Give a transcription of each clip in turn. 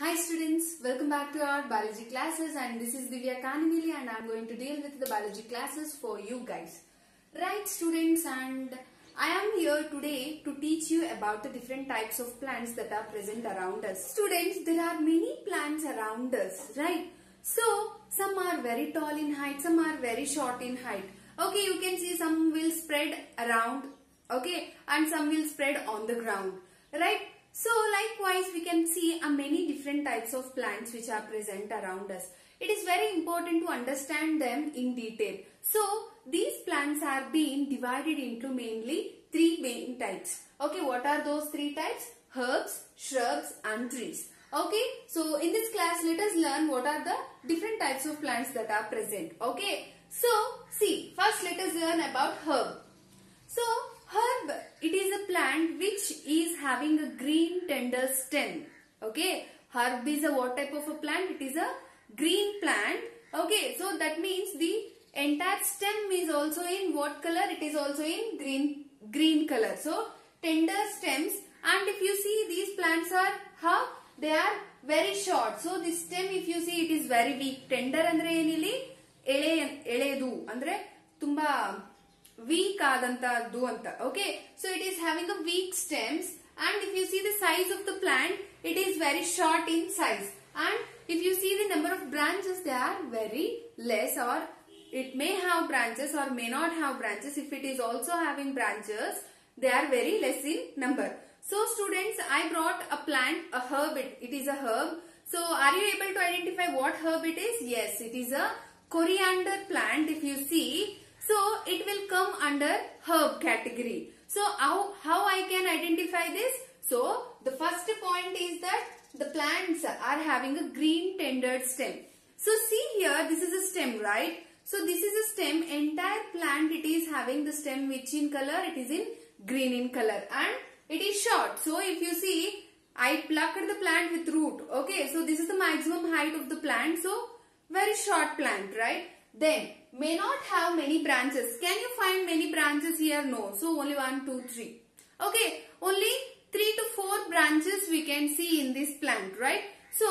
Hi students, welcome back to our biology classes, and this is Divya Kanimili and I am going to deal with the biology classes for you guys. Right students, and I am here today to teach you about the different types of plants that are present around us. Students, there are many plants around us, right? So, some are very tall in height, some are very short in height. Okay, you can see some will spread around, okay, and some will spread on the ground, right? So likewise we can see many different types of plants which are present around us. It is very important to understand them in detail. So these plants are being divided into mainly three main types. Okay, what are those three types? Herbs, shrubs and trees. Okay, so in this class let us learn what are the different types of plants that are present. Okay, so see, first let us learn about herb. So herb, it is a plant which is having a green tender stem. Okay, herb is a what type of a plant? It is a green plant. Okay, so that means the entire stem is also in what color? It is also in green color. So tender stems, and if you see these plants are how? They are very short. So this stem, if you see, it is very weak. Tender andre enili eledu andre tumba weak ಆದಂತದ್ದು ಅಂತ. Okay, so it is having a weak stems, and if you see the size of the plant, it is very short in size, and if you see the number of branches, they are very less, or it may have branches or may not have branches. If it is also having branches, they are very less in number. So students, I brought a plant, a herb. It is a herb. So are you able to identify what herb it is? Yes, it is a coriander plant. If you see, so it will come under herb category. So how I can identify this? So the first point is that the plants are having a green tendered stem. So see here, this is a stem, right? So this is a stem. Entire plant, it is having the stem which in color? It is in green in color, and it is short. So if you see, I plucked the plant with root. Okay, so this is the maximum height of the plant. So very short plant, right? Then may not have many branches. Can you find many branches here? No. So only 1, 2, 3. Okay, only 3 to 4 branches we can see in this plant, right? So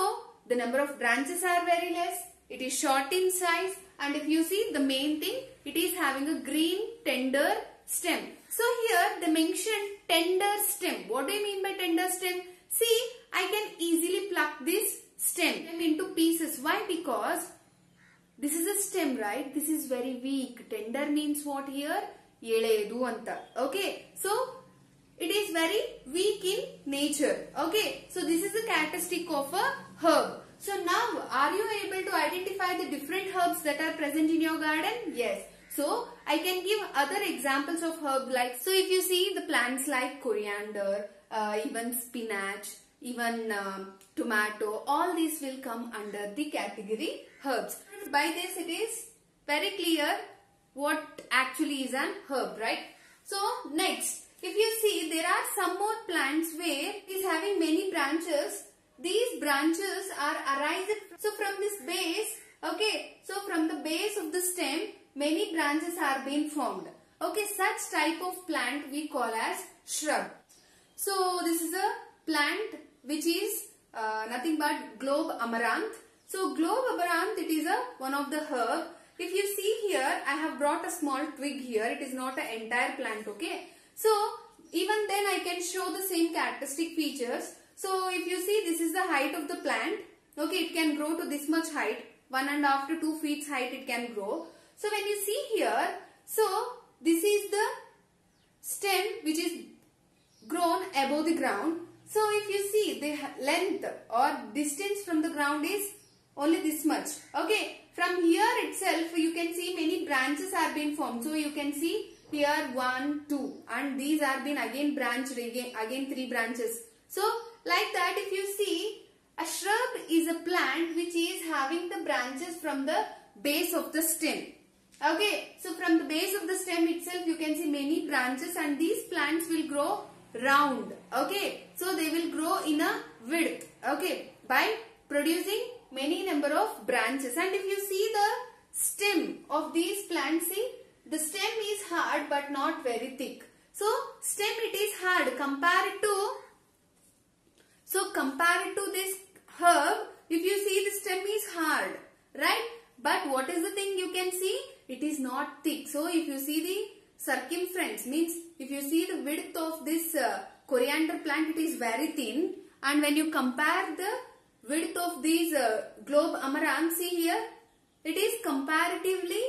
the number of branches are very less. It is short in size, and if you see the main thing, it is having a green tender stem. So here they mention tender stem. What do you mean by tender stem? See, I can easily pluck this stem into pieces. Why? Because this is a stem, right? This is very weak. Tender means what here? Eledu anta. Okay, so it is very weak in nature. Okay, so this is the characteristic of a herb. So now, are you able to identify the different herbs that are present in your garden? Yes. So I can give other examples of herb, like, so if you see the plants like coriander, even spinach, even tomato, all these will come under the category herbs. By this it is very clear what actually is an herb, right? So next, if you see, there are some more plants where it is having many branches. These branches are arising, so from this base, okay, so from the base of the stem, many branches are being formed. Okay, such type of plant we call as shrub. So this is a plant which is nothing but globe amaranth. So globe amaranth, it is one of the herb. If you see here, I have brought a small twig here. It is not an entire plant, okay. So even then I can show the same characteristic features. So if you see, this is the height of the plant. Okay, it can grow to this much height. 1.5 to 2 feet height it can grow. So when you see here, so this is the stem which is grown above the ground. So if you see, the length or distance from the ground is only this much. Okay, from here itself you can see many branches are being formed. So you can see here 1, 2, and these are being again branched, again 3 branches. So like that, if you see, a shrub is a plant which is having the branches from the base of the stem. Okay, so from the base of the stem itself you can see many branches, and these plants will grow round. Okay, so they will grow in a width. Okay, by producing many number of branches. And if you see the stem of these plants, see, the stem is hard but not very thick. So stem, it is hard compared to this herb. If you see, the stem is hard, right? But what is the thing you can see? It is not thick. So if you see the circumference, means if you see the width of this coriander plant, it is very thin. And when you compare the width of these globe amaranth, see here, it is comparatively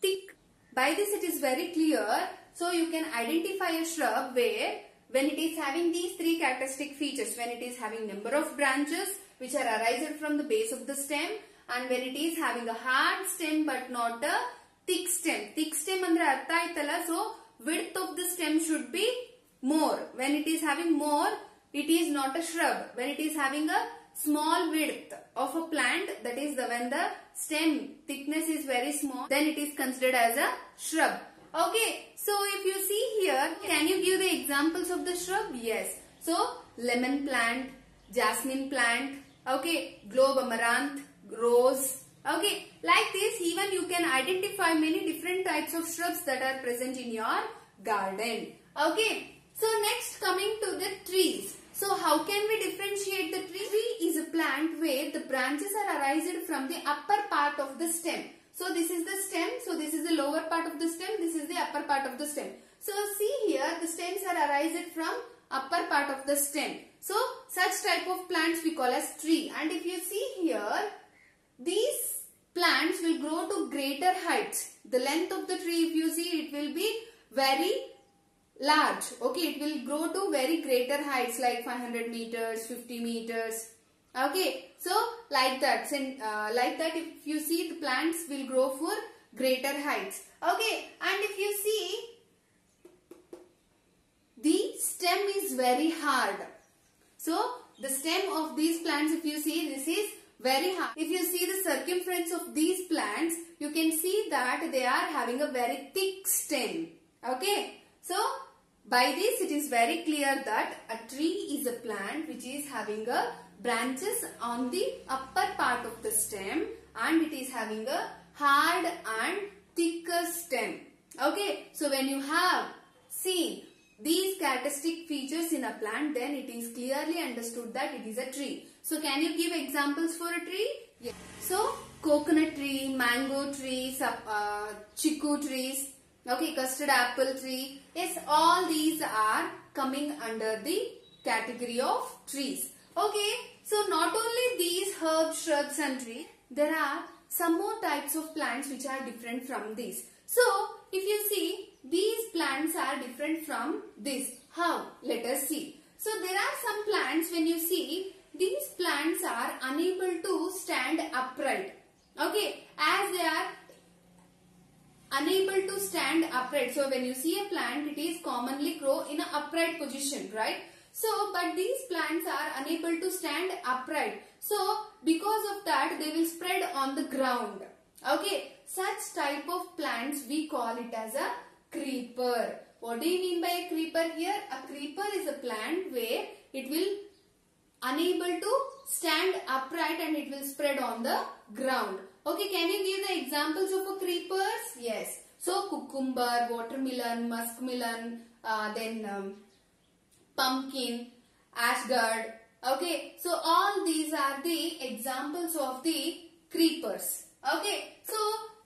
thick. By this it is very clear. So you can identify a shrub where when it is having these three characteristic features, when it is having number of branches which are arising from the base of the stem, and when it is having a hard stem but not a thick stem. Thick stem andre artha aitala, so width of the stem should be more. When it is having more, it is not a shrub. When it is having a small width of a plant, that is when the stem thickness is very small, then it is considered as a shrub. Okay, so if you see here, can you give the examples of the shrub? Yes. So lemon plant, jasmine plant, okay, globe amaranth, rose. Okay, like this, even you can identify many different types of shrubs that are present in your garden. Okay, so next coming to the trees. So how can we differentiate the tree? Tree is a plant where the branches are arising from the upper part of the stem. So this is the stem, so this is the lower part of the stem, this is the upper part of the stem. So see here, the stems are arising from upper part of the stem. So such type of plants we call as tree. And if you see here, these plants will grow to greater heights. The length of the tree, if you see, it will be very large. Okay, it will grow to very greater heights like 500 meters, 50 meters. Okay, so like that, if you see, the plants will grow for greater heights. Okay, and if you see, the stem is very hard. So the stem of these plants, if you see, this is very hard. If you see the circumference of these plants, you can see that they are having a very thick stem. Okay, so by this it is very clear that a tree is a plant which is having a branches on the upper part of the stem, and it is having a hard and thicker stem. Okay, so when you have seen these characteristic features in a plant, then it is clearly understood that it is a tree. So can you give examples for a tree? Yes. So coconut tree, mango tree, chiku trees, okay, custard apple tree. Yes, all these are coming under the category of trees. Okay, so not only these herbs, shrubs and trees, there are some more types of plants which are different from these. So if you see, these plants are different from this. How? Let us see. So there are some plants, when you see, these plants are unable to stand upright. Okay, as they are unable to stand upright. So when you see a plant, it is commonly grow in an upright position, right? So, but these plants are unable to stand upright. So, because of that, they will spread on the ground. Okay, such type of plants, we call it as a creeper. What do you mean by a creeper here? A creeper is a plant where it will unable to stand upright and it will spread on the ground. Okay, can you give the examples of a creepers? Yes. So, cucumber, watermelon, muskmelon, then pumpkin, ashgard. Okay, so all these are the examples of the creepers. Okay, so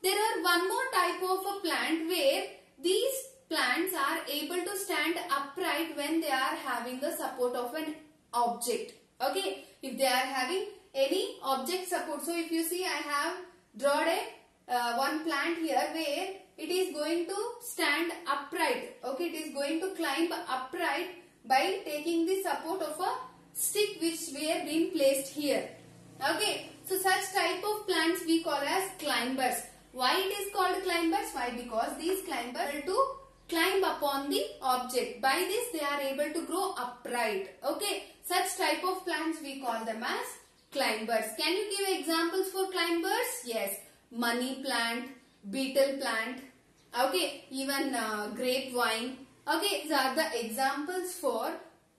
there are one more type of a plant where these plants are able to stand upright when they are having the support of an object. Okay, if they are having any object support. So if you see, I have drawn a one plant here where it is going to stand upright. Okay, it is going to climb upright by taking the support of a stick which were being placed here. Okay, so such type of plants we call as climbers. Why it is called climbers? Why? Because these climbers are able to climb upon the object. By this they are able to grow upright. Okay, such type of plants we call them as climbers. Can you give examples for climbers? Yes, money plant, beetle plant, okay, even grapevine. Okay, these are the examples for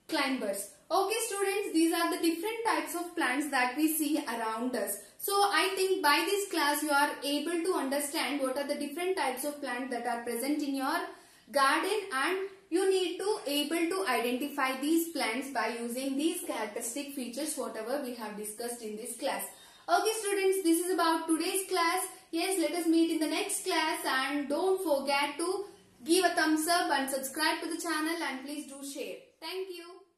climbers. Okay students, these are the different types of plants that we see around us. So I think by this class you are able to understand what are the different types of plants that are present in your garden and You need to able to identify these plants by using these characteristic features whatever we have discussed in this class. Okay students, this is about today's class. Yes, let us meet in the next class, and don't forget to give a thumbs up and subscribe to the channel, and please do share. Thank you.